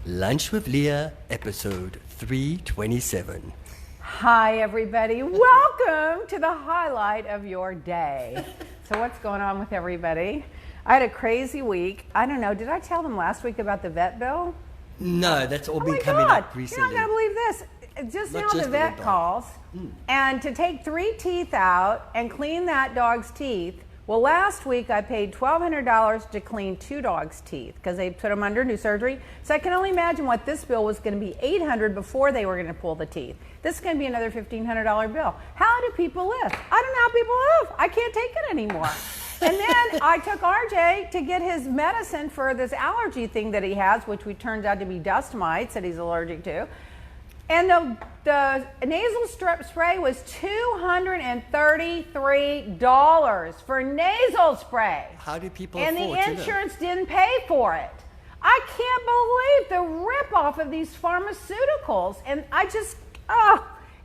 Lunch with Lea, episode 327. Hi, everybody. Welcome to the highlight of your day. So what's going on with everybody? I had a crazy week. I don't know. Did I tell them last week about the vet bill? No, that's all been coming up recently. You're not going to believe this. Just now the vet calls, and to take 3 teeth out and clean that dog's teeth. Well, last week I paid $1,200 to clean 2 dogs' teeth because they put them under new surgery. So I can only imagine what this bill was going to be $800 before they were going to pull the teeth. This is going to be another $1,500 bill. How do people live? I don't know how people live. I can't take it anymore. And then I took RJ to get his medicine for this allergy thing that he has, which turns out to be dust mites that he's allergic to. And the nasal strip spray was $233 for nasal spray. How do people afford it? And the insurance didn't pay for it. I can't believe the ripoff of these pharmaceuticals. And I just,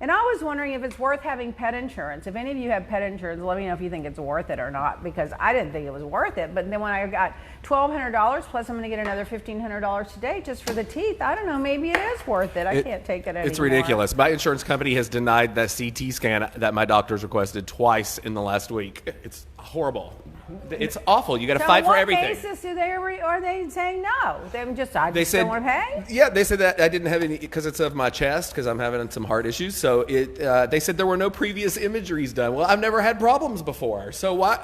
and I was wondering if it's worth having pet insurance. If any of you have pet insurance, let me know if you think it's worth it or not, because I didn't think it was worth it. But then when I got $1,200 plus I'm going to get another $1,500 today just for the teeth, I don't know, maybe it is worth it. I can't take it anymore. It's ridiculous. My insurance company has denied that CT scan that my doctor's requested twice in the last week. It's horrible. It's awful. You got to fight for everything. On what basis are they saying no? They just don't want to pay? Yeah, they said that I didn't have any because it's of my chest because I'm having some heart issues. So they said there were no previous imageries done. Well, I've never had problems before. So why?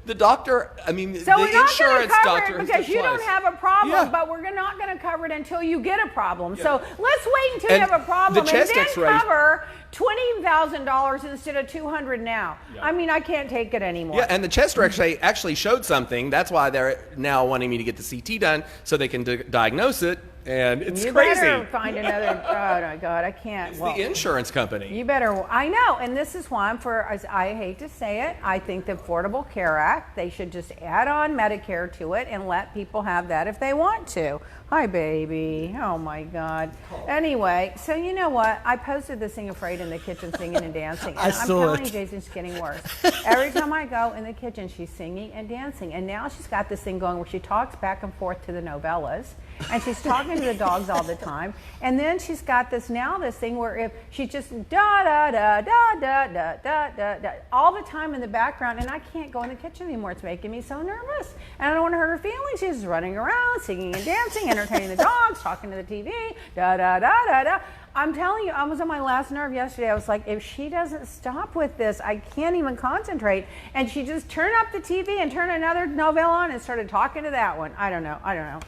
The doctor, the insurance doctor, because you don't have a problem, but we're not going to cover it until you get a problem. Yeah. So let's wait until you have a problem and then cover $20,000 instead of $200 now. Yeah. I can't take it anymore. Yeah, and the chest X-ray actually showed something. That's why they're now wanting me to get the CT done so they can diagnose it. And it's crazy. You better find another. Oh my God, I can't. It's the insurance company. You better. I know, and this is why I hate to say it. I think the Affordable Care Act. They should just add on Medicare to it and let people have that if they want to. Hi, baby. Oh my God. Anyway, so you know what? I posted this thing afraid in the kitchen singing and dancing. And I'm telling you, Jason's getting worse. Every time I go in the kitchen, she's singing and dancing, and now she's got this thing going where she talks back and forth to the novellas. And she's talking to the dogs all the time. And then she's got this thing where if she just da da da da da da da da da all the time in the background, and I can't go in the kitchen anymore. It's making me so nervous. And I don't want to hurt her feelings. She's just running around, singing and dancing, entertaining the dogs, talking to the TV, da da da da da. I'm telling you, I was on my last nerve yesterday. I was like, if she doesn't stop with this, I can't even concentrate. And she just turned up the TV and turned another novella on and started talking to that one. I don't know.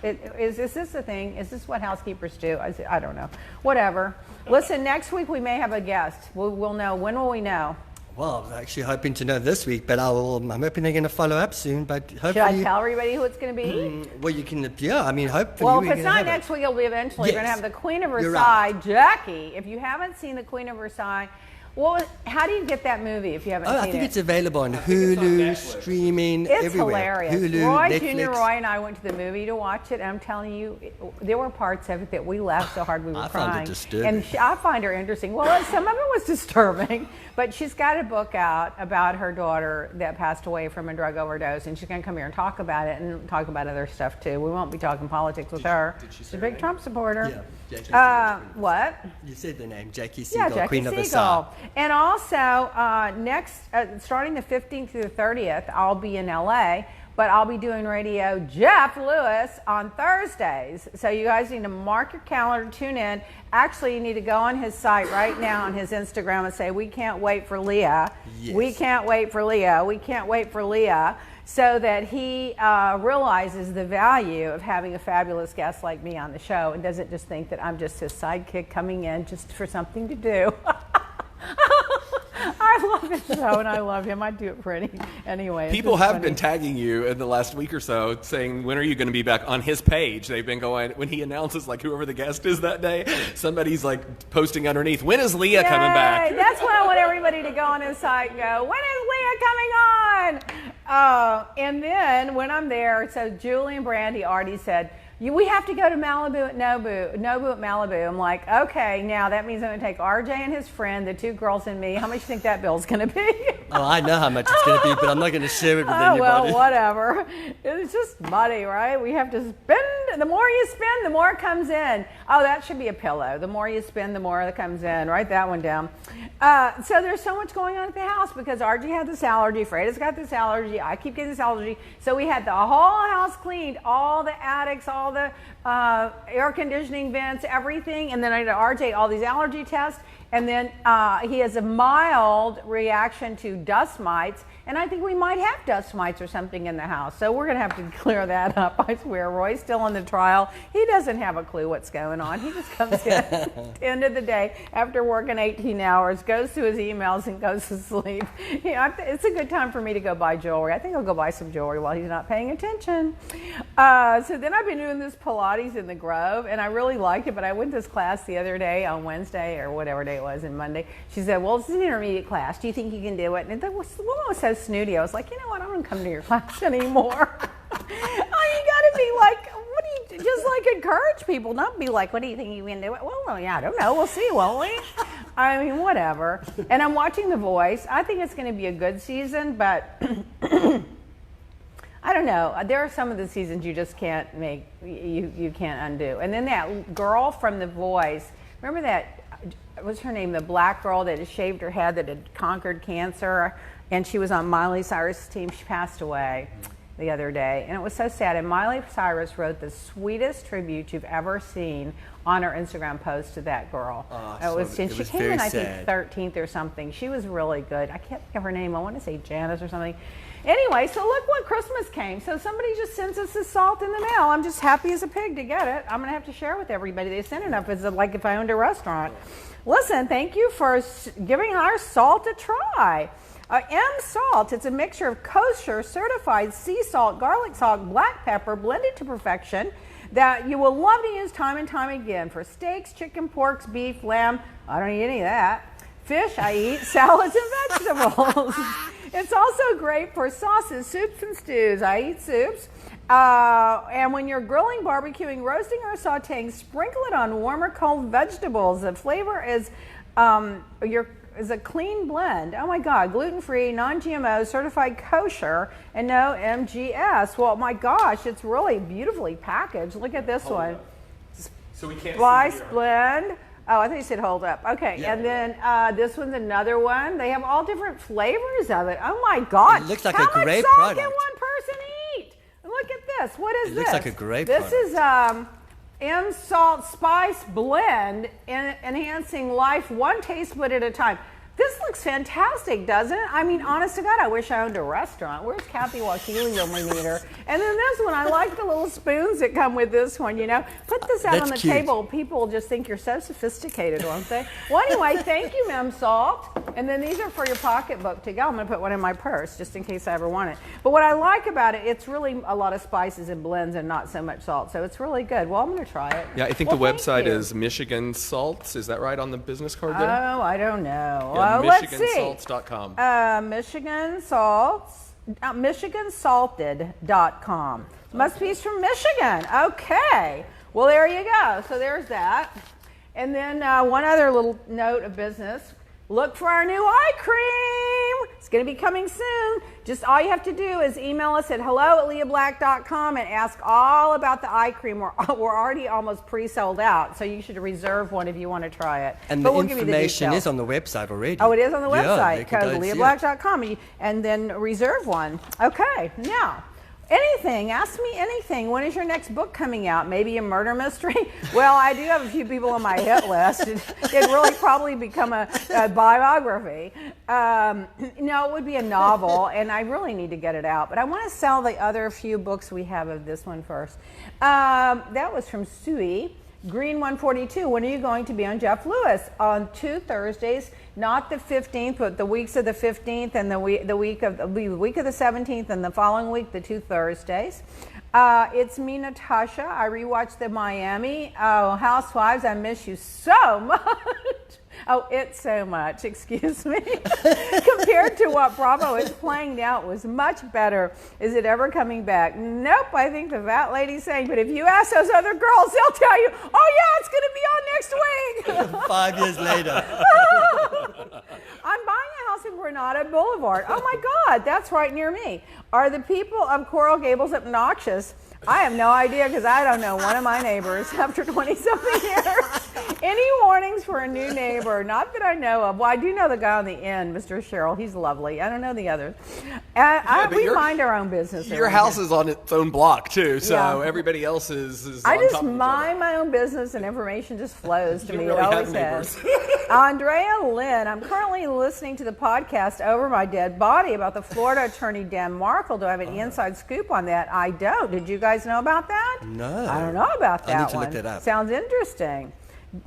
Is this the thing? Is this what housekeepers do? I don't know. Whatever. Listen, next week we may have a guest. We'll know. When will we know? Well, I'm actually hoping to know this week, but I'm hoping they're going to follow up soon. But hopefully, should I tell everybody who it's going to be? Well, you can. Yeah, hopefully. Well, if it's not next week, it'll be eventually. Yes. We're going to have the Queen of Versailles, right. Jackie. If you haven't seen the Queen of Versailles, how do you get that movie if you haven't seen it? I think it's available on Hulu, streaming, it's everywhere. It's hilarious. Hulu, Junior Roy and I went to the movie to watch it, and I'm telling you, there were parts of it that we laughed so hard we were crying. I found it disturbing. And I find her interesting. Well, some of it was disturbing, but she's got a book out about her daughter that passed away from a drug overdose, and she's going to come here and talk about it and talk about other stuff, too. We won't be talking politics with her. She's a big Trump supporter. Yeah. What? You said the name, Jackie Siegel, Jackie Queen Siegel. of Versailles. And also, starting the 15th through the 30th, I'll be in LA, but I'll be doing Radio Jeff Lewis on Thursdays. So you guys need to mark your calendar, tune in. Actually, you need to go on his site right now on his Instagram and say, "We can't wait for Lea. Yes. We can't wait for Lea. We can't wait for Lea." So that he realizes the value of having a fabulous guest like me on the show and doesn't just think that I'm just his sidekick coming in just for something to do. I love his show and I love him. I'd do it for anyway. People have been tagging you in the last week or so saying, when are you going to be back on his page? They've been going, when he announces like whoever the guest is that day, somebody's like posting underneath, when is Lea coming back? That's what I want everybody to go on his site and go, when is Lea coming on? And then when I'm there, so Julie and Brandy already said, we have to go to Malibu at Nobu at Malibu. I'm like, okay, now that means I'm going to take RJ and his friend, the 2 girls and me. How much do you think that bill's going to be? Oh, I know how much it's going to be, but I'm not going to share it with anybody. Well, whatever. It's just money, right? We have to spend the more you spend, the more it comes in. Oh, that should be a pillow. The more you spend, the more it comes in. Write that one down. So there's so much going on at the house because RG had this allergy. Freda's got this allergy. I keep getting this allergy. So we had the whole house cleaned, all the attics, all the air conditioning vents, everything. And then I did RJ all these allergy tests. And then he has a mild reaction to dust mites. And I think we might have dust mites or something in the house. So we're going to have to clear that up. I swear, Roy's still in the trial. He doesn't have a clue what's going on. He just comes in at the end of the day after working 18 hours, goes through his emails and goes to sleep. You know, it's a good time for me to go buy jewelry. I think I'll go buy some jewelry while he's not paying attention. So then I've been doing this Pilates in the Grove, and I really liked it, but I went to this class the other day on Wednesday or whatever day it was, and Monday. She said, well, it's an intermediate class. Do you think you can do it? And the woman was so snooty. I was like, you know what? I don't come to your class anymore. Oh, you got to be like, what do you, just like encourage people. Don't be like, what do you think you can do it? Well, yeah, I don't know. We'll see, won't we? I mean, whatever. And I'm watching The Voice. I think it's going to be a good season, but I don't know. There are some of the seasons you just can't make, you can't undo. And then that girl from The Voice, remember that, what's her name, the black girl that had shaved her head, that had conquered cancer, and she was on Miley Cyrus' team. She passed away the other day, and it was so sad. And Miley Cyrus wrote the sweetest tribute you've ever seen on her Instagram post to that girl. She came in, I think, 13th or something. She was really good. I can't think of her name. I want to say Janice or something. Anyway, so look what Christmas came. So somebody just sends us this salt in the mail. I'm just happy as a pig to get it. I'm going to have to share with everybody. They sent it up as like if I owned a restaurant. Listen, thank you for giving our salt a try. M-Salt, it's a mixture of kosher certified sea salt, garlic salt, black pepper blended to perfection that you will love to use time and time again for steaks, chicken, porks, beef, lamb. I don't eat any of that. Fish, I eat. Salads and vegetables. It's also great for sauces, soups, and stews. I eat soups. And when you're grilling, barbecuing, roasting, or sauteing, sprinkle it on warm or cold vegetables. The flavor is a clean blend. Oh my God, gluten-free, non-GMO, certified kosher, and no MGS. Well, my gosh, it's really beautifully packaged. Look at this one. So we can't Slice see here. blend. Oh, I think you said hold up. Okay, Yeah. and then this one's another one. They have all different flavors of it. Oh my God. It looks like How a great much salt product. can one person eat? Look at this. What is It this? looks like a great This product. is M-Salt Spice Blend, enhancing life one tablespoon at a time. This looks fantastic, doesn't it? I mean, honest to God, I wish I owned a restaurant. Where's Kathy Wakili when we need her? And then this one, I like the little spoons that come with this one, you know. Put this out That's on the cute. table. People just think you're so sophisticated, won't they? Well, anyway, thank you, Mem Salt. And then these are for your pocketbook to go. I'm going to put one in my purse just in case I ever want it. But what I like about it, it's really a lot of spices and blends and not so much salt. So it's really good. Well, I'm going to try it. Yeah, I think Well, the thank website you. is Michigan Salts. Is that right on the business card there? Oh, I don't know. Yeah, Let's see. MichiganSalts.com. Michigan Salts, MichiganSalted.com. Must be from Michigan. Okay. Well, there you go. So there's that. And then one other little note of business. Look for our new eye cream. It's going to be coming soon. Just all you have to do is email us at hello@leablack.com and ask all about the eye cream. We're already almost pre-sold out, so you should reserve one if you want to try it. And But the we'll give you the information details. is on the website already. Oh, it is on the Yeah, website. they can Go go to and see it. leablack.com and then reserve one. Okay, now, anything. Ask me anything. When is your next book coming out? Maybe a murder mystery? Well, I do have a few people on my hit list. It'd really probably become a biography. No, it would be a novel, and I really need to get it out. But I want to sell the other few books we have of this one first. That was from Sui. Green 142, when are you going to be on Jeff Lewis? On 2 Thursdays, not the 15th, but the weeks of the 15th and the week of the 17th and the following week, the 2 Thursdays. It's me, Natasha. I rewatched the Miami Housewives. I miss you so much. Oh, it's so much, excuse me. Compared to what Bravo is playing now, it was much better. Is it ever coming back? Nope, I think the fat lady's saying, but if you ask those other girls, they'll tell you, oh yeah, it's going to be on next week. 5 years later. I'm buying a house in Granada Boulevard. Oh my God, that's right near me. Are the people of Coral Gables obnoxious? I have no idea because I don't know one of my neighbors after 20-something years. Any warnings for a new neighbor? Not that I know of. Well, I do know the guy on the end, Mr. Sherrill. He's lovely. I don't know the others. We mind our own business. Your house is on its own block, too, so Yeah. everybody else is I on just top of each mind my own business and information just flows to You me. really It have always neighbors. has. Andrea Lynn, I'm currently listening to the podcast Over My Dead Body about the Florida attorney Dan Markle. Do I have any inside scoop on that? I don't. Did you guys know about that? No. I don't know about that I need to one. look that up. Sounds interesting.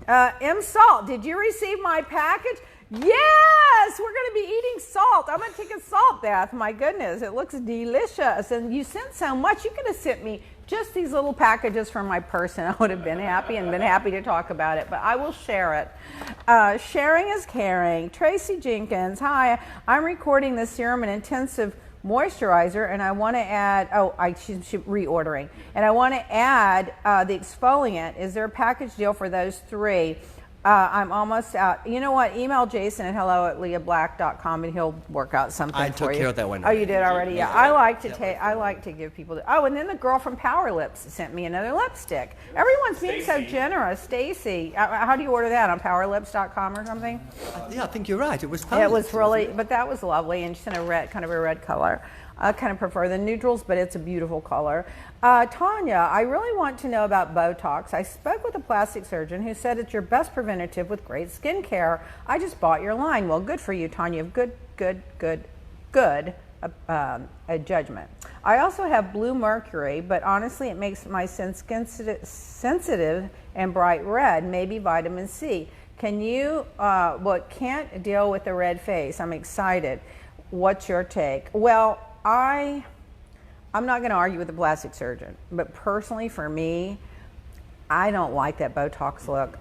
M. Salt, did you receive my package? Yes, we're going to be eating salt. I'm going to take a salt bath. My goodness, it looks delicious. And you sent so much. You could have sent me just these little packages from my person. I would have been happy and been happy to talk about it, but I will share it. Sharing is caring. Tracy Jenkins, hi. I'm recording the Serum and Intensive Moisturizer, and I want to add, she's reordering, and I want to add the exfoliant. Is there a package deal for those three? I'm almost out. You know what? Email Jason at hello@leablack.com and he'll work out something I for took you. care of that one Oh, you did already? Yeah. I like to Yeah. take. I like to give people. And then the girl from Power Lips sent me another lipstick. Everyone's being so generous. Stacy, how do you order that on PowerLips.com or something? Yeah, I think you're right. It was It fun. was really, but that was lovely, and she's in a red, kind of a red color. I kind of prefer the neutrals, but it's a beautiful color. Tanya, I really want to know about Botox. I spoke with a plastic surgeon who said it's your best preventative with great skin care. I just bought your line. Well, good for you, Tanya. Good judgment. I also have blue mercury, but honestly, it makes my skin sensitive and bright red. Maybe vitamin C. Can you? Can't deal with the red face. I'm excited. What's your take? Well, I'm not going to argue with the plastic surgeon, but personally for me, I don't like that Botox look.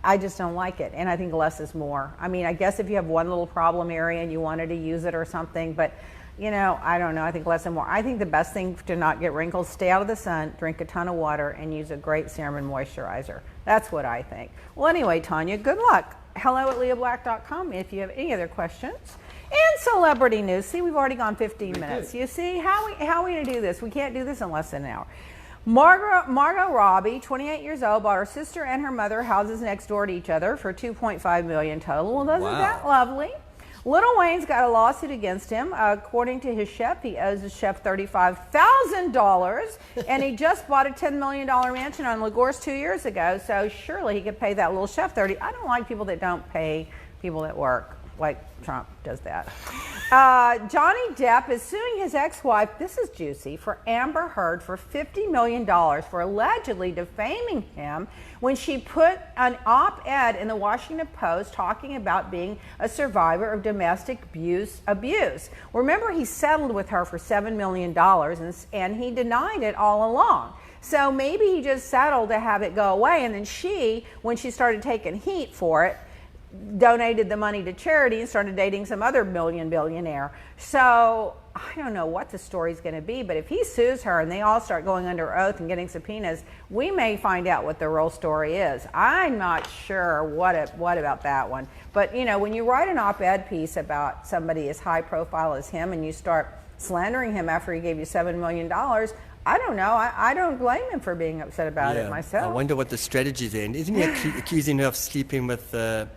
I just don't like it, and I think less is more. I mean, I guess if you have one little problem area and you wanted to use it or something, but I don't know. I think less and more. I think the best thing to not get wrinkles, stay out of the sun, drink a ton of water, and use a great serum and moisturizer. That's what I think. Well, anyway, Tanya, good luck. hello@leablack.com if you have any other questions. And celebrity news. See, we've already gone 15 minutes. You see, how are we going to do this? We can't do this in less than an hour. Margot Robbie, 28 years old, bought her sister and her mother houses next door to each other for $2.5 million total. Well, isn't that lovely? Lil Wayne's got a lawsuit against him. According to his chef, he owes his chef $35,000, and he just bought a $10 million mansion on Lagos 2 years ago, so surely he could pay that little chef $30,000. I don't like people that don't pay people that work, like Trump does that. Johnny Depp is suing his ex-wife, this is juicy, for Amber Heard for $50 million for allegedly defaming him when she put an op-ed in the Washington Post talking about being a survivor of domestic abuse. Remember, he settled with her for $7 million and he denied it all along. So maybe he just settled to have it go away, and then she, when she started taking heat for it, donated the money to charity and started dating some other billionaire. So I don't know what the story's going to be, but if he sues her and they all start going under oath and getting subpoenas, we may find out what the real story is. I'm not sure what about that one. But when you write an op-ed piece about somebody as high profile as him and you start slandering him after he gave you $7 million, I don't know. I don't blame him for being upset about it myself. I wonder what the strategy is in. Isn't he accusing her of sleeping with the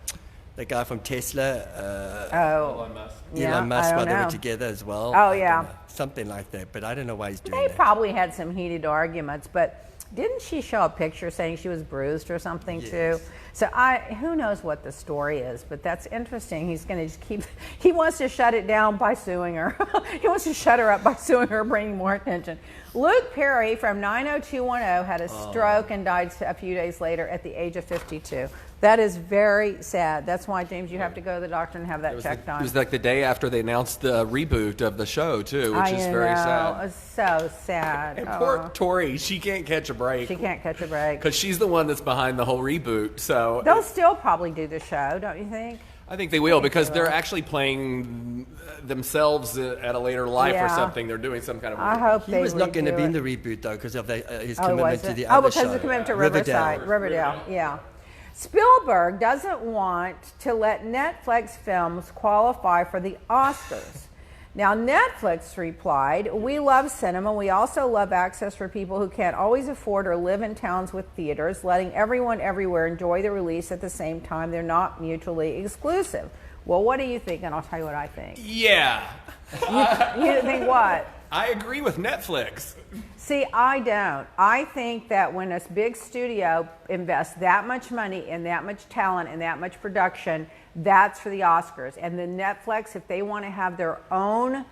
guy from Tesla? Elon Musk. Elon Musk, while they know. were together as well. Oh, yeah. Something like that. But I don't know why he's doing They that. probably had some heated arguments, but didn't she show a picture saying she was bruised or something too? So who knows what the story is, but that's interesting. He's going to just he wants to shut it down by suing her. He wants to shut her up by suing her, bringing more attention. Luke Perry from 90210 had a stroke and died a few days later at the age of 52. That is very sad. That's why, James, you have to go to the doctor and have that checked on. It was like the day after they announced the reboot of the show, too, which is very sad. It's so sad. And poor Tori, she can't catch a break. She can't catch a break. Because she's the one that's behind the whole reboot. So They'll still probably do the show, don't you think? I think they will, because they're actually playing themselves at a later life or something. They're doing some kind of. I hope He was not going to be in the reboot, though, because of his Oh, commitment was to it? the other because show. of commitment to Riverdale, yeah. Spielberg doesn't want to let Netflix films qualify for the Oscars. Now, Netflix replied, "We love cinema. We also love access for people who can't always afford or live in towns with theaters, letting everyone everywhere enjoy the release at the same time. They're not mutually exclusive." Well, what do you think? And I'll tell you what I think. Yeah. You think what? I agree with Netflix. See, I don't. I think that when a big studio invests that much money and that much talent and that much production, that's for the Oscars. And then Netflix, if they want to have their own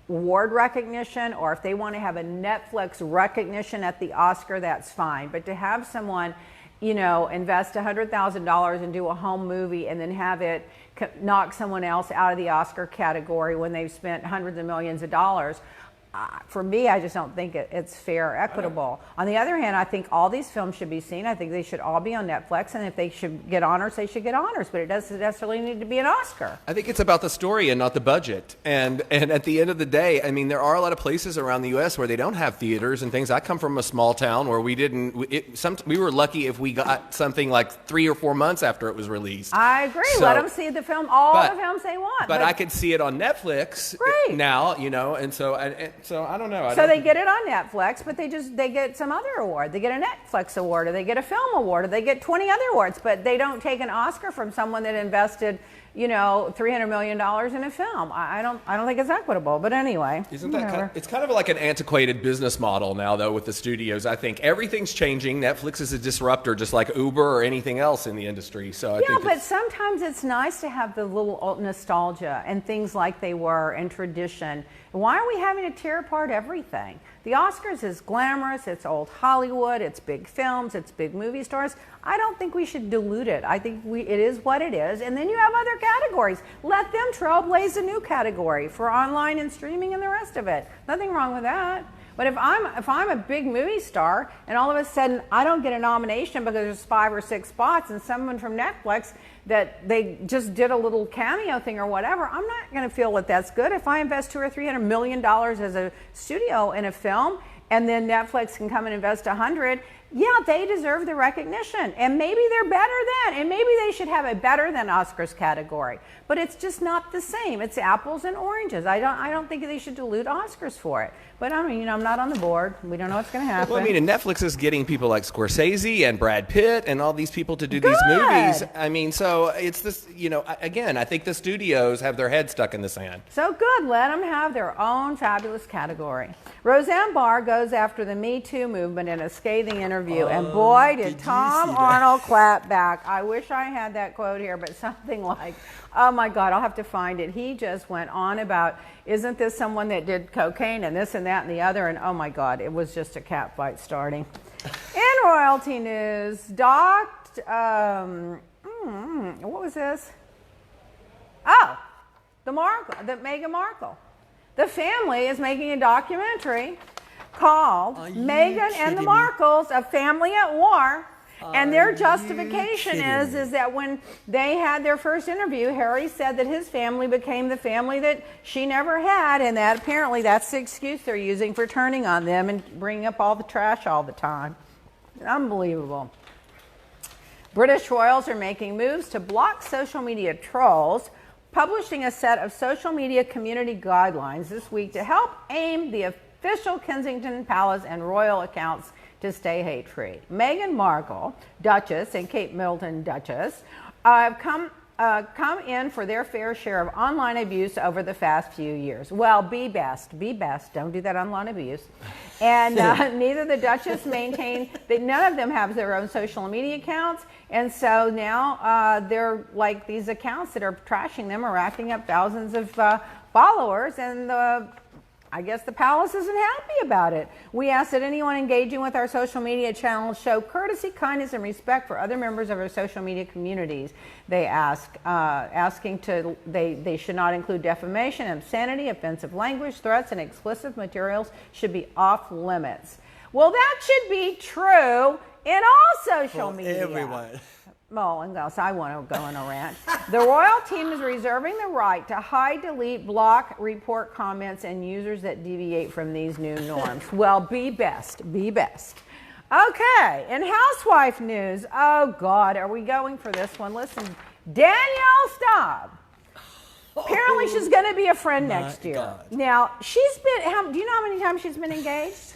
award recognition, or if they want to have a Netflix recognition at the Oscar, that's fine. But to have someone, invest $100,000 and do a home movie and then have it knock someone else out of the Oscar category when they've spent hundreds of millions of dollars, for me, I just don't think it's fair or equitable. On the other hand, I think all these films should be seen. I think they should all be on Netflix, and if they should get honors, they should get honors, but it doesn't necessarily need to be an Oscar. I think it's about the story and not the budget. And at the end of the day, I mean, there are a lot of places around the U.S. where they don't have theaters and things. I come from a small town where we were lucky if we got something like 3 or 4 months after it was released. I agree. So, let them see the film, the films they want. But I could see it on Netflix now, and so I don't know. They get it on Netflix, but they get some other award. They get a Netflix award, or they get a film award, or they get 20 other awards, but they don't take an Oscar from someone that invested, $300 million in a film. I don't think it's equitable, but anyway. Isn't that it's kind of like an antiquated business model now, though, with the studios. I think everything's changing. Netflix is a disruptor, just like Uber or anything else in the industry. So but sometimes it's nice to have the little nostalgia and things like they were and tradition. Why are we having to tear apart everything? The Oscars is glamorous, it's old Hollywood, it's big films, it's big movie stars. I don't think we should dilute it. I think it is what it is. And then you have other categories. Let them trailblaze a new category for online and streaming and the rest of it. Nothing wrong with that. But if I'm a big movie star and all of a sudden I don't get a nomination because there's 5 or 6 spots and someone from Netflix that they just did a little cameo thing or whatever, I'm not going to feel that that's good. If I invest $200 or $300 million as a studio in a film and then Netflix can come and invest 100, yeah, they deserve the recognition, and maybe they're better than, and maybe they should have a better than Oscars category. But it's just not the same. It's apples and oranges. I don't think they should dilute Oscars for it. But I mean, I'm not on the board. We don't know what's going to happen. Well, I mean, and Netflix is getting people like Scorsese and Brad Pitt and all these people to do these movies. I mean, so it's this, again, I think the studios have their head stuck in the sand. So good. Let them have their own fabulous category. Roseanne Barr goes after the Me Too movement in a scathing interview. And boy, did Tom Arnold clap back. I wish I had that quote here, but something like, oh my God, I'll have to find it. He just went on about, isn't this someone that did cocaine and this and that and the other? And oh my God, it was just a cat fight starting. In royalty news, what was this? Oh, the Meghan Markle. The family is making a documentary called Meghan and the Markles, A Family at War. And their justification is that when they had their first interview, Harry said that his family became the family that she never had, and that apparently that's the excuse they're using for turning on them and bringing up all the trash all the time. Unbelievable. British royals are making moves to block social media trolls, publishing a set of social media community guidelines this week to help aim the official Kensington Palace and royal accounts to stay hate-free. Meghan Markle, Duchess, and Kate Middleton, Duchess, have come in for their fair share of online abuse over the past few years. Well, be best. Don't do that online abuse. And neither the Duchess maintain that none of them have their own social media accounts. And so now they're like these accounts that are trashing them are racking up thousands of followers, and I guess the palace isn't happy about it. We ask that anyone engaging with our social media channels show courtesy, kindness, and respect for other members of our social media communities. They they should not include defamation, obscenity, offensive language, threats, and explicit materials should be off limits. Well, that should be true in all social media. Everyone. Well, unless I want to go on a rant. The royal team is reserving the right to hide, delete, block, report comments, and users that deviate from these new norms. Well, be best. Okay, in housewife news, oh God, are we going for this one? Listen, Danielle Staub. Apparently she's going to be a friend next year. God. Now, she's been, do you know how many times she's been engaged?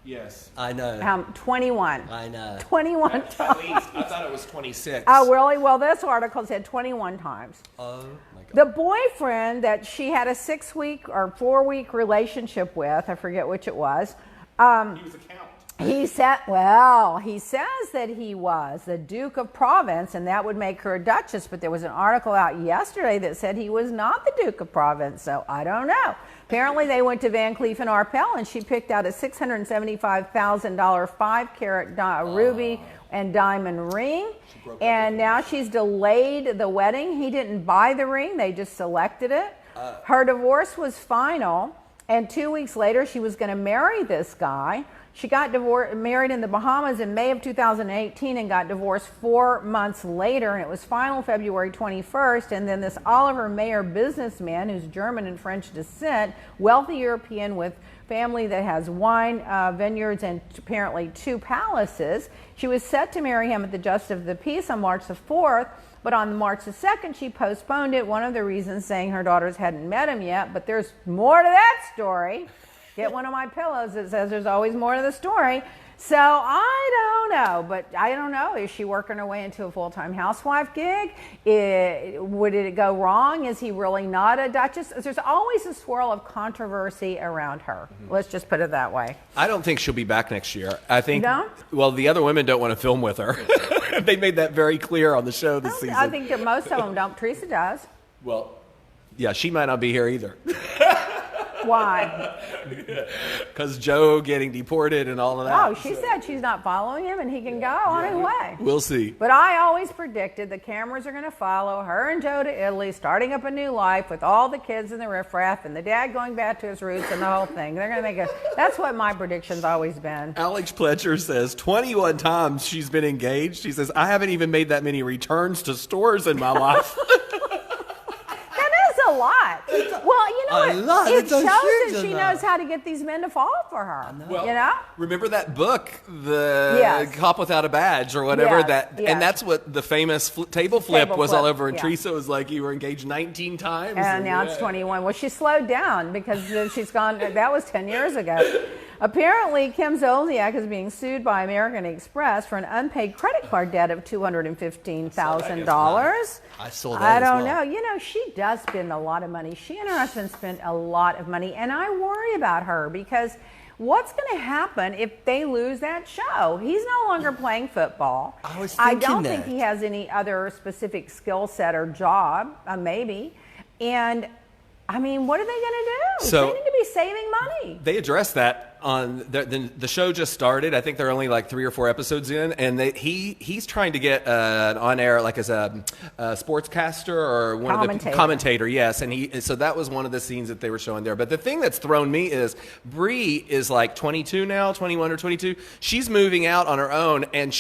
Yes. I know. 21. I know. 21 At times. least. I thought it was 26. Oh, really? Well, this article said 21 times. Oh my God. The boyfriend that she had a 6-week or 4-week relationship with, I forget which it was, He was a count. he says that he was the Duke of Provence, and that would make her a Duchess, but there was an article out yesterday that said he was not the Duke of Provence, so I don't know. Apparently they went to Van Cleef & Arpels, and she picked out a $675,000 5-carat ruby and diamond ring, and now she's delayed the wedding. He didn't buy the ring, they just selected it. Her divorce was final, and 2 weeks later she was going to marry this guy. She got married in the Bahamas in May of 2018 and got divorced 4 months later, and it was final February 21st. And then this Oliver Mayer businessman, who's German and French descent, wealthy European with family that has wine vineyards and apparently 2 palaces. She was set to marry him at the Justice of the Peace on March the 4th, but on March the 2nd she postponed it. One of the reasons saying her daughters hadn't met him yet, but there's more to that story. Get one of my pillows that says there's always more to the story. So I don't know, but I don't know. Is she working her way into a full-time housewife gig? Would it go wrong? Is he really not a Duchess? There's always a swirl of controversy around her. Let's just put it that way. I don't think she'll be back next year. I think. You don't? Well, the other women don't want to film with her. They made that very clear on the show this season. I think that most of them don't. Teresa does. Well, yeah, she might not be here either. Why? Because Joe getting deported and all of that. Oh, she said she's not following him and he can go on his way. We'll see. But I always predicted the cameras are going to follow her and Joe to Italy, starting up a new life with all the kids in the riffraff and the dad going back to his roots and the whole thing. They're going to make that's what my prediction's always been. Alex Pletcher says 21 times she's been engaged. She says, I haven't even made that many returns to stores in my life. A lot. Well, you know A lot. It It's a shows huge that she amount. knows how to get these men to fall for her. Well, you know? Remember that book, The Yes. Cop Without a Badge or whatever? Yes, yes. And that's what the famous table flip Table was all flip, over. And yeah. Teresa was like, you were engaged 19 times. And now it's 21. Well, she slowed down because she's gone. That was 10 years ago. Apparently, Kim Zolciak is being sued by American Express for an unpaid credit card debt of $215,000. I saw that I as don't well. know. You know, she does spend a lot of money. She and her husband spend a lot of money, and I worry about her because what's going to happen if they lose that show? He's no longer playing football. I was I thinking don't that. think he has any other specific skill set or job, maybe. And I mean, what are they going to do? So- they need to be saving money. They addressed that on the show just started. I think they're only like 3 or 4 episodes in, and he's trying to get on air like as a sportscaster or one of the commentator. Yes, and so that was one of the scenes that they were showing there. But the thing that's thrown me is Bree is like 22 now, 21 or 22. She's moving out on her own, and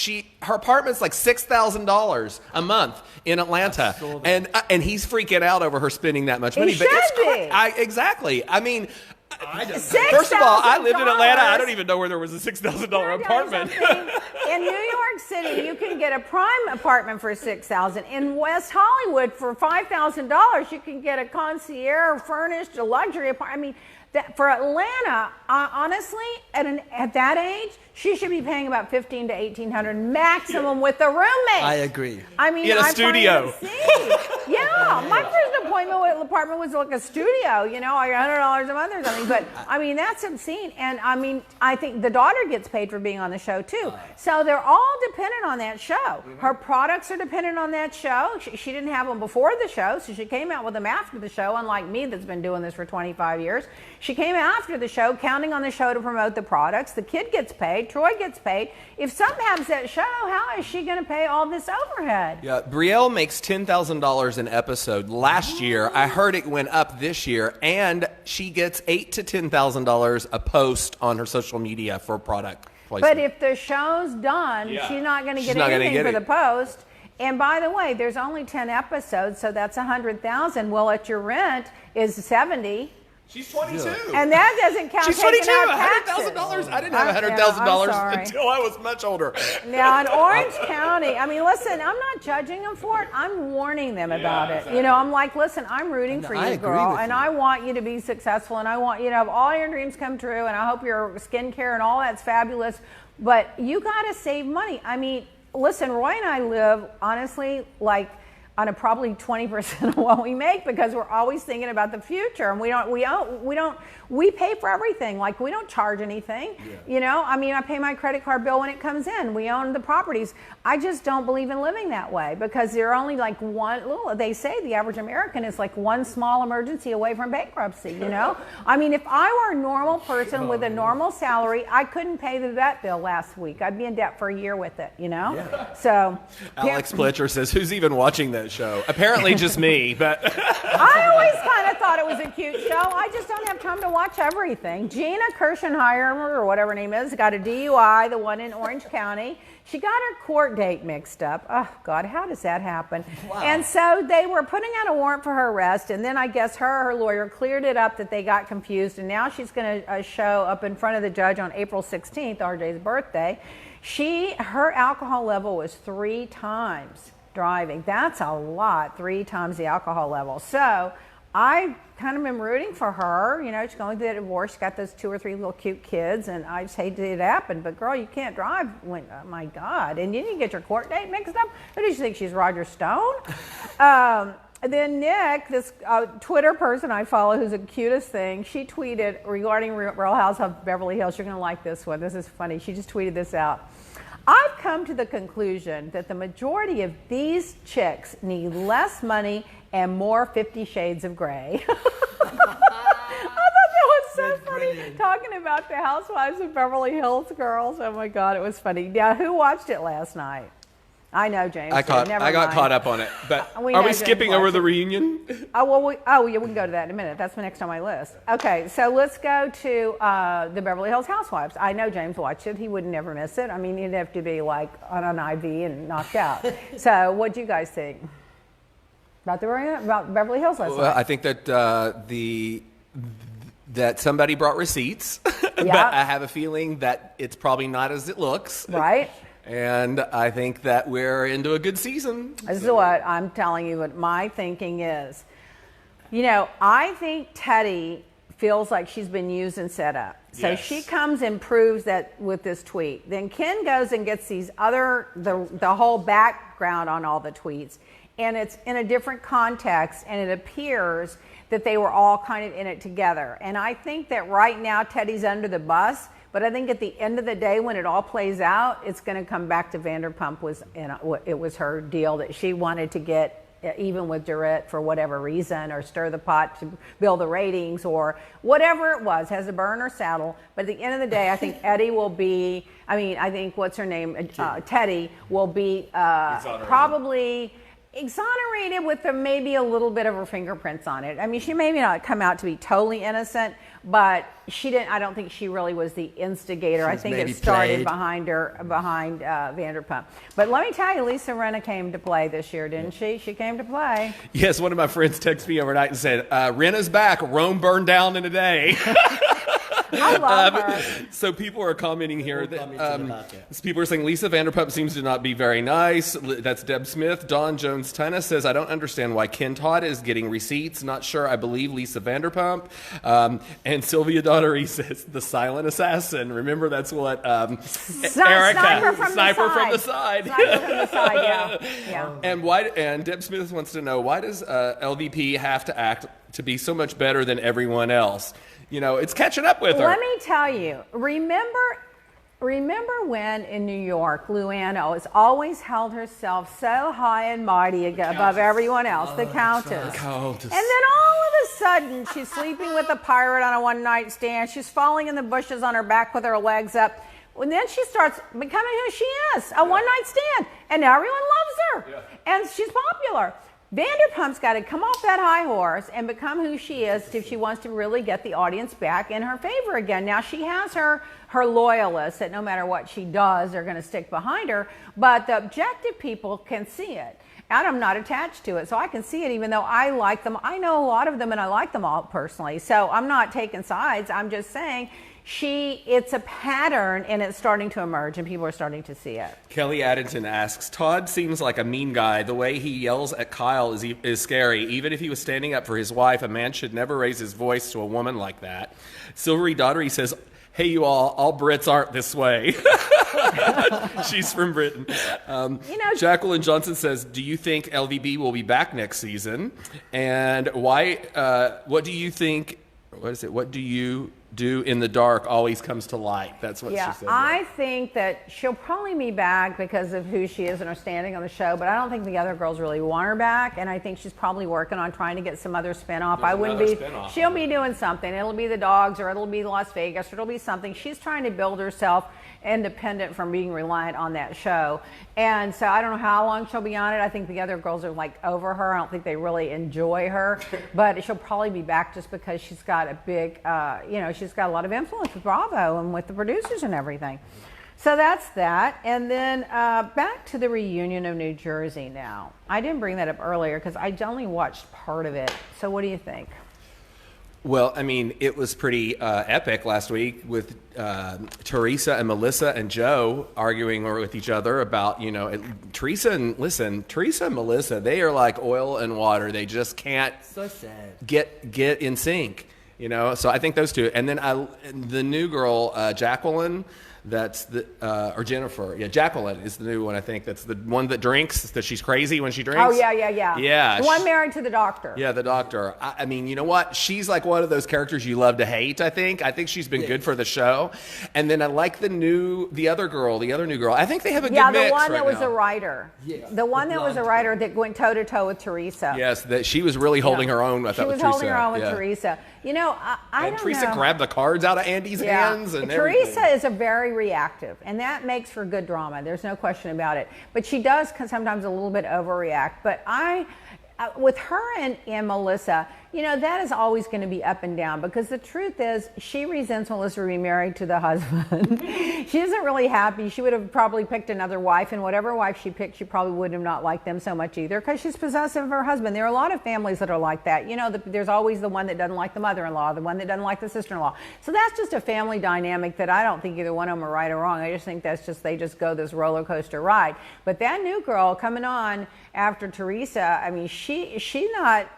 her apartment's like $6,000 a month in Atlanta, and he's freaking out over her spending that much money. He but it's should be. Exactly. I mean. First of all, I lived in Atlanta. I don't even know where there was a $6,000 apartment. In New York City, you can get a prime apartment for $6,000. In West Hollywood, for $5,000, you can get a concierge furnished, a luxury apartment. I mean, for Atlanta, honestly, at that age, she should be paying about $1,500 to $1,800 maximum with a roommate. I agree. I mean, in a studio. Yeah, my first apartment was like a studio, you know, like $100 a month or something. But I mean, that's obscene. And I mean, I think the daughter gets paid for being on the show too. So they're all dependent on that show. Her products are dependent on that show. She didn't have them before the show, so she came out with them after the show. Unlike me, that's been doing this for 25 years, she came after the show, counting on the show to promote the products. The kid gets paid. Troy gets paid. If something happens to that show, how is she going to pay all this overhead? Yeah, Brielle makes $10,000 an episode last year. I heard it went up this year, and she gets $8,000 to $10,000 a post on her social media for product placement. But if the show's done, she's not going to get not gonna anything get for it. the post. And by the way, there's only 10 episodes, so that's $100,000. Well, at your rent is $70. She's 22. And that doesn't count. She's taking 22. out taxes. $100,000. I didn't have I'm $100,000 sorry. until I was much older. Now in Orange County, I mean, listen, I'm not judging them for it. I'm warning them about it. exactly. You know, I'm like, listen, I'm rooting for I you, agree girl, with and you. I want you to be successful, and I want you to have all your dreams come true, and I hope your skincare and all that's fabulous. But you got to save money. I mean, listen, Roy and I live honestly like on a probably 20% of what we make because we're always thinking about the future, and we pay for everything. Like, we don't charge anything. You know, I mean, I pay my credit card bill when it comes in. We own the properties. I just don't believe in living that way because they're only like they say the average American is like one small emergency away from bankruptcy, you know? I mean, if I were a normal person with a normal salary, I couldn't pay the vet bill last week. I'd be in debt for a year with it, you know? So Alex Pletcher says, who's even watching that show? Apparently just me, but I always kind of thought it was a cute show. I just don't have time to watch everything. Gina Kirschenheimer, or whatever her name is, got a DUI, the one in Orange County. She got her court date mixed up. Oh, God, how does that happen? Wow. And so they were putting out a warrant for her arrest, and then I guess her lawyer cleared it up that they got confused, and now she's going to show up in front of the judge on April 16th, RJ's birthday. Her alcohol level was 3 times driving. That's a lot, 3 times the alcohol level. So I kind of been rooting for her. You know, she's going through the divorce. She's got those 2 or 3 little cute kids, and I just hate to see it happen. But girl, you can't drive when, oh my God. And didn't you get your court date mixed up? Who did you think, she's Roger Stone? And then Nick, this Twitter person I follow who's the cutest thing, she tweeted regarding Real House of Beverly Hills. You're going to like this one. This is funny. She just tweeted this out. I've come to the conclusion that the majority of these chicks need less money and more 50 Shades of Grey. I thought that was so funny, brilliant. talking about the Housewives of Beverly Hills girls. Oh my God, it was funny. Now, who watched it last night? I know, James. I did. Never got mind. caught up on it. But We are know we James skipping over watched the it. reunion? Yeah, we can go to that in a minute. That's next on my list. Okay, so let's go to the Beverly Hills Housewives. I know James watched it. He would never miss it. I mean, he'd have to be like on an IV and knocked out. So what do you guys think about Beverly Hills last Well, night? I think that that somebody brought receipts, but Yeah. I have a feeling that it's probably not as it looks. Right? And I think that we're into a good season. This is what I'm telling you, what my thinking is. You know, I think Teddy feels like she's been used and set up. So Yes. she comes and proves that with this tweet. Then Ken goes and gets these the whole background on all the tweets. And it's in a different context, and it appears that they were all kind of in it together. And I think that right now Teddy's under the bus, but I think at the end of the day, when it all plays out, it's going to come back to Vanderpump. It was her deal that she wanted to get even with Durrett for whatever reason, or stir the pot to build the ratings, or whatever it was, has a burn or saddle. But at the end of the day, I think Eddie will be, I think, what's her name? Teddy will be probably exonerated with maybe a little bit of her fingerprints on it. I mean, she may not come out to be totally innocent, but she didn't. I don't think she really was the instigator. I think it started behind Vanderpump. But let me tell you, Lisa Rinna came to play this year, didn't she? She came to play. Yes, one of my friends texted me overnight and said, Rinna's back. Rome burned down in a day. I love her. So people are commenting here that about people are saying Lisa Vanderpump seems to not be very nice. That's Deb Smith. Don Jones Tennis says, I don't understand why Ken Todd is getting receipts. Not sure I believe Lisa Vanderpump. And Sylvia Daughtery says, the silent assassin. Remember, that's what Erica, Sniper from the side. Sniper from the side, yeah. And Deb Smith wants to know, why does LVP have to act to be so much better than everyone else? You know, it's catching up with her. Let me tell you, remember when in New York, Luana has always held herself so high and mighty above everyone else, the Countess. And then all of a sudden, she's sleeping with a pirate on a one-night stand. She's falling in the bushes on her back with her legs up. And then she starts becoming who she is, a one-night stand. And now everyone loves her. Yeah. And she's popular. Vanderpump's got to come off that high horse and become who she is if she wants to really get the audience back in her favor again. Now, she has her loyalists that no matter what she does, they're going to stick behind her, but the objective people can see it. And I'm not attached to it, so I can see it even though I like them. I know a lot of them and I like them all personally, so I'm not taking sides. I'm just saying it's a pattern and it's starting to emerge and people are starting to see it. Kelly Addington asks, Todd seems like a mean guy. The way he yells at Kyle is scary. Even if he was standing up for his wife, a man should never raise his voice to a woman like that. Silvery Daughtery says, hey, you all Brits aren't this way. She's from Britain. Jacqueline Johnson says, do you think LVB will be back next season? And why? What do you think? What is it? What do you do in the dark always comes to light? That's what she said. I think that she'll probably be back because of who she is and her standing on the show, but I don't think the other girls really want her back, and I think she's probably working on trying to get some other spinoff. She'll be doing something. It'll be the dogs, or it'll be Las Vegas, or it'll be something. She's trying to build herself independent from being reliant on that show. And so I don't know how long she'll be on it. I think the other girls are like over her. I don't think they really enjoy her, but she'll probably be back just because she's got a big, she's got a lot of influence with Bravo and with the producers and everything. So that's that. And then back to the reunion of New Jersey now. I didn't bring that up earlier because I only watched part of it. So what do you think? Well, I mean, it was pretty epic last week with Teresa and Melissa and Joe arguing with each other about, Teresa and Melissa, they are like oil and water. They just can't so sad. get in sync, So I think those two. And then the new girl, Jacqueline, that's or Jennifer. Yeah, Jacqueline is the new one, I think. That's the one that drinks, that she's crazy when she drinks. Oh, yeah. Yeah. The one married to the doctor. Yeah, the doctor. I mean, you know what? She's like one of those characters you love to hate, I think. I think she's been good for the show. And then I like the new girl. I think they have a good mix. Yeah, the one that was now. a writer. Yeah. The one that was a writer that went toe-to-toe with Teresa. Yes, that she was really holding her own, I thought, with Teresa. She was holding her own with Teresa. I don't know. Teresa grabbed the cards out of Andy's hands and Teresa everything. is a very reactive, and that makes for good drama. There's no question about it. But she does sometimes a little bit overreact. But with her and Melissa, that is always going to be up and down because the truth is she resents Melissa being married to the husband. She isn't really happy. She would have probably picked another wife, and whatever wife she picked, she probably would have not liked them so much either because she's possessive of her husband. There are a lot of families that are like that. There's always the one that doesn't like the mother-in-law, the one that doesn't like the sister-in-law. So that's just a family dynamic that I don't think either one of them are right or wrong. I just think they just go this roller coaster ride. But that new girl coming on after Teresa, I mean, she's not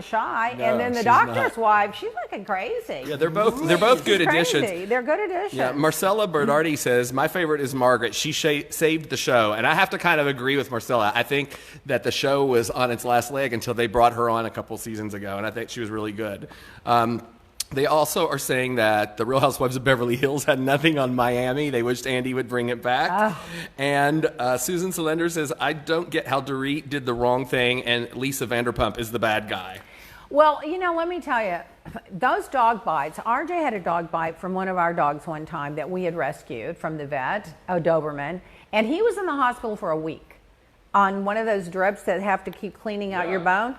shy. No, and then the doctor's wife, she's looking crazy. Yeah, they're both good additions. They're good additions. Yeah, Marcella Bernardi says, my favorite is Margaret. She saved the show. And I have to kind of agree with Marcella. I think that the show was on its last leg until they brought her on a couple seasons ago. And I think she was really good. They also are saying that the Real Housewives of Beverly Hills had nothing on Miami. They wished Andy would bring it back. And Susan Solender says, I don't get how Dorit did the wrong thing and Lisa Vanderpump is the bad guy. Well, let me tell you, those dog bites, RJ had a dog bite from one of our dogs one time that we had rescued from the vet, a Doberman, and he was in the hospital for a week on one of those drips that have to keep cleaning out your bone.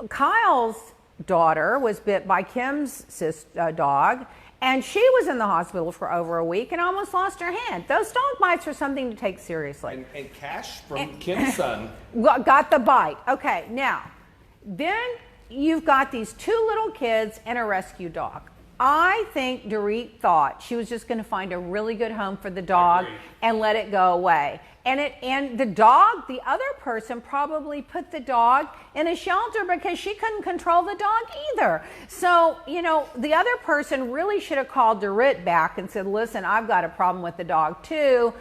Kyle's daughter was bit by Kim's dog, and she was in the hospital for over a week and almost lost her hand. Those dog bites are something to take seriously. And Cash from Kim's son got the bite. Okay, now, then you've got these two little kids and a rescue dog. I think Dorit thought she was just going to find a really good home for the dog and let it go away. And the dog, the other person probably put the dog in a shelter because she couldn't control the dog either. So, the other person really should have called Dorit back and said, listen, I've got a problem with the dog too.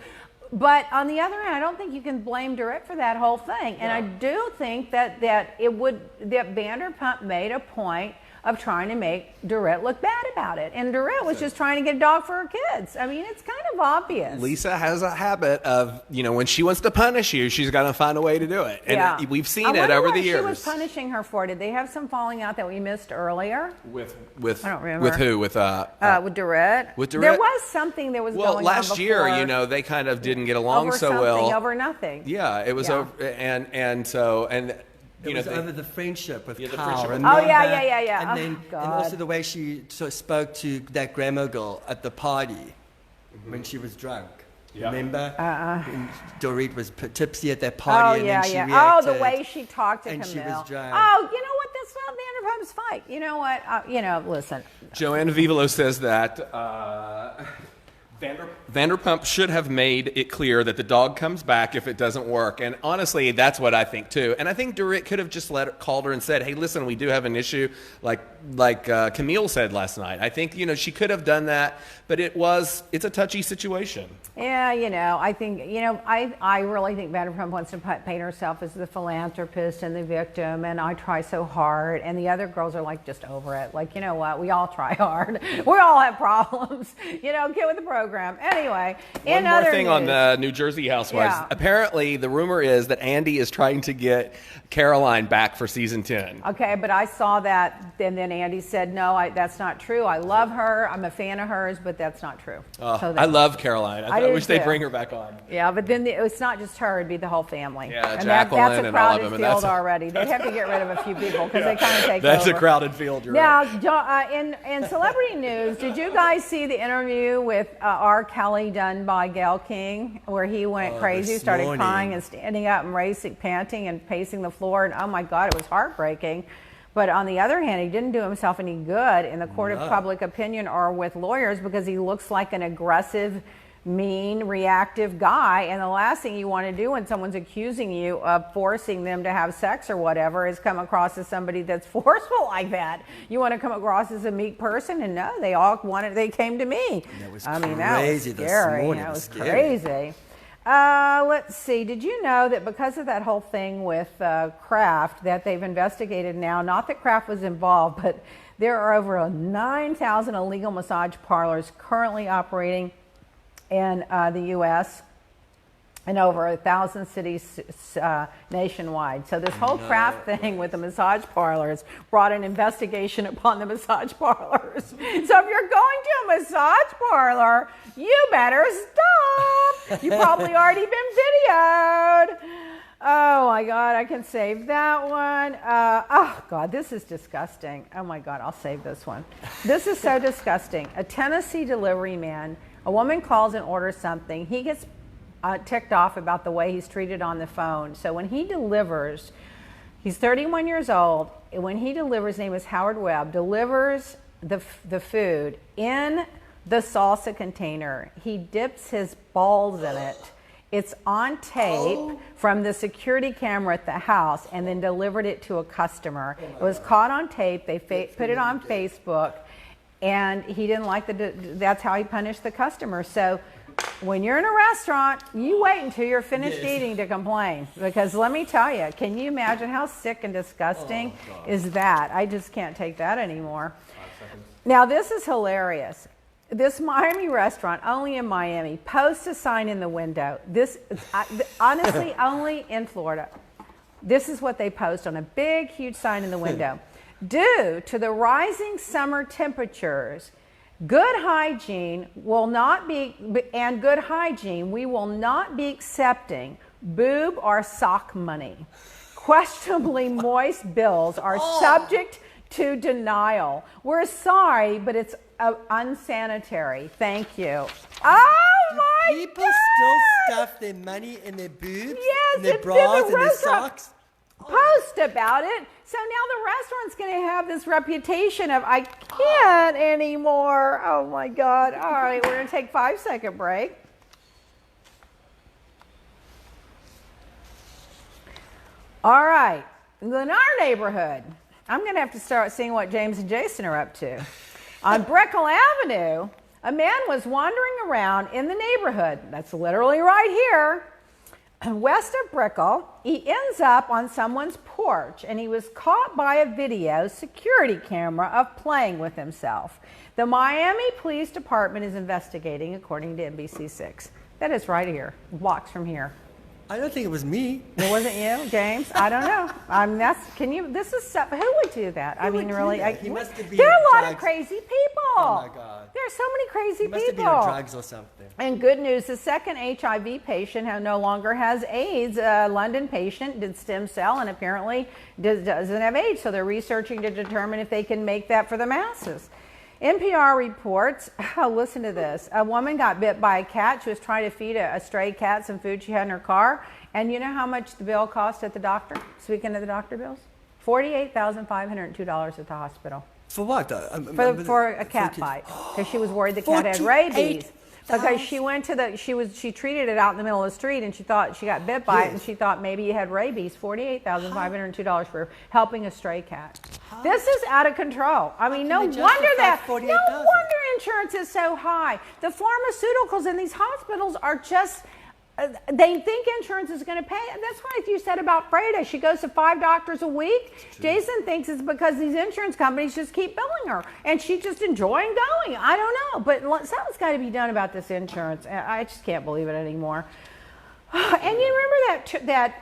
But on the other hand, I don't think you can blame Dorit for that whole thing. And I do think that Vanderpump made a point of trying to make Dorit look bad about it. And Dorit was just trying to get a dog for her kids. I mean, it's kind of obvious. Lisa has a habit of, when she wants to punish you, she's got to find a way to do it. And we've seen it over the years. She was punishing her for. Did they have some falling out that we missed earlier? With I don't remember. With who? With Dorit. With Dorit. There was something that was going on last before. year, they kind of didn't get along so well. Over nothing. Yeah, it was over, and so It was over the friendship with Yeah, the Kyle. friendship with remember? Oh, yeah. And Oh, then, God. and also the way she sort of spoke to that grandma girl at the party when she was drunk. Yeah. Remember? When Dorit was tipsy at that party, Oh, and yeah, then she yeah. reacted. Oh, the way she talked to and Camille. she was drunk. Oh, you know what? That's not Vanderpump's fight. You know what? Listen. Joanne Vivolo says that Vanderpump should have made it clear that the dog comes back if it doesn't work. And honestly, that's what I think too. And I think Dorit could have just called her and said, "Hey, listen, we do have an issue," like Camille said last night. I think she could have done that, but it's a touchy situation. Yeah, I think, I really think Vanderpump wants to paint herself as the philanthropist and the victim, and I try so hard, and the other girls are like just over it. Like, you know what? We all try hard. We all have problems. Get with the program. Anyway, One more thing on the New Jersey Housewives. Yeah. Apparently, the rumor is that Andy is trying to get Caroline back for season 10. Okay, but I saw that, and then Andy said, no, that's not true. I love her. I'm a fan of hers, but that's not true. I love Caroline. I do wish they'd too. bring her back on. Yeah, but then it's not just her; it'd be the whole family. Yeah, and Jacqueline that's a and all of crowded them, and field that's already. They'd have to get rid of a few people because they kind of take That's over. a crowded field. You're right. Now, in celebrity news, did you guys see the interview with R. Kelly done by Gayle King, where he went crazy, this started morning. crying and standing up and racing, panting and pacing the floor, and oh my God, it was heartbreaking. But on the other hand, he didn't do himself any good in the court of public opinion or with lawyers because he looks like an aggressive, mean, reactive guy. And the last thing you want to do when someone's accusing you of forcing them to have sex or whatever is come across as somebody that's forceful like that. You want to come across as a meek person, and no, they came to me. That was that was crazy this scary. morning. That It was was scary. crazy. Let's see. Did you know that because of that whole thing with Kraft, that they've investigated now, not that Kraft was involved, but there are over 9,000 illegal massage parlors currently operating in the U.S. and over 1,000 cities nationwide. So this whole Kraft thing with the massage parlors brought an investigation upon the massage parlors. So if you're going to a massage parlor, you better stop. You've probably already been videoed. Oh my God, I can save that one. Oh God, this is disgusting. Oh my God, I'll save this one. This is so disgusting. A Tennessee delivery man, a woman calls and orders something. He gets ticked off about the way he's treated on the phone. So when he delivers, he's 31 years old. When he delivers, his name is Howard Webb, delivers the food in the salsa container. He dips his balls in it. It's on tape from the security camera at the house and then delivered it to a customer. It was caught on tape. They put it on Facebook, and he didn't like that's how he punished the customer. So when you're in a restaurant, you wait until you're finished eating to complain. Because let me tell you, can you imagine how sick and disgusting is that? I just can't take that anymore. Now, this is hilarious. This Miami restaurant, only in Miami, posts a sign in the window. This, honestly, only in Florida. This is what they post on a big, huge sign in the window. Due to the rising summer temperatures, good hygiene, we will not be accepting boob or sock money. Questionably moist bills are subject to denial. We're sorry, but it's unsanitary. Thank you. Oh my People God! still stuff their money in their boobs, Yes, in their it's in bras, the and their restaurant. socks. Post about it. So now the restaurant's going to have this reputation of I can't anymore. Oh my God. All right, we're going to take a 5-second break. All right, in our neighborhood, I'm going to have to start seeing what James and Jason are up to. On Brickell Avenue, a man was wandering around in the neighborhood. That's literally right here. West of Brickell, he ends up on someone's porch, and he was caught by a video security camera of playing with himself. The Miami Police Department is investigating, according to NBC6. That is right here, blocks from here. I don't think it was me. It wasn't you, James? I don't know. This is stuff, who would do that? Who would do really, that? He must have been there are a lot of drugs. crazy people. Oh my God. There are so many crazy Must have people. been on drugs or something. And good news, the second HIV patient who no longer has AIDS, a London patient, did stem cell and apparently doesn't have AIDS. So they're researching to determine if they can make that for the masses. NPR reports, listen to this, a woman got bit by a cat. She was trying to feed a stray cat some food she had in her car. And you know how much the bill cost at the doctor? Speaking of the doctor bills? $48,502 at the hospital. For what? For a cat bite. Because she was worried the cat had rabies. Because she went to she treated it out in the middle of the street and she thought she got bit by it and she thought maybe it had rabies. $48,502 for helping a stray cat. This is out of control. I mean, no wonder insurance is so high. The pharmaceuticals in these hospitals are just, they think insurance is going to pay. That's why you said about Freda. She goes to 5 doctors a week. Jason thinks it's because these insurance companies just keep billing her. And she's just enjoying going. I don't know. But something's got to be done about this insurance. I just can't believe it anymore. And you remember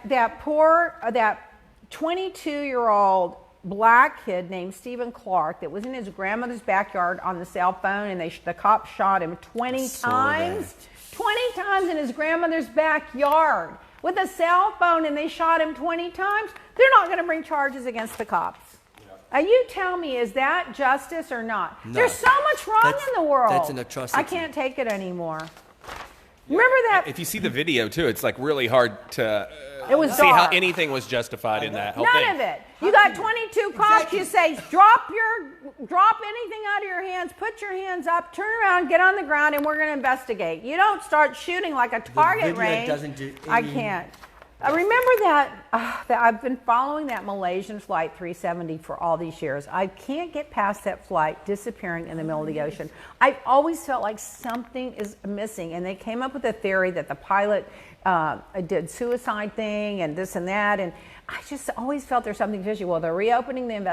that 22-year-old black kid named Stephen Clark that was in his grandmother's backyard on the cell phone and the cops shot him 20 times? 20 times in his grandmother's backyard with a cell phone, and they shot him 20 times. They're not going to bring charges against the cops. You tell me, is that justice or not? No. There's so much wrong in the world. That's an atrocity. I can't take it anymore. Remember that? If you see the video too, it's like really hard to it was see dark. how anything was justified in that whole thing. None of it. You got 22 cops. You say, drop anything out of your hands, put your hands up, turn around, get on the ground, and we're going to investigate. You don't start shooting like a target range. Doesn't do any... I can't. Remember that I've been following that Malaysian Flight 370 for all these years. I can't get past that flight disappearing in the middle of the ocean. I've always felt like something is missing, and they came up with a theory that the pilot did suicide thing and this and that, and I just always felt there's something fishy. Well, they're reopening the investigation.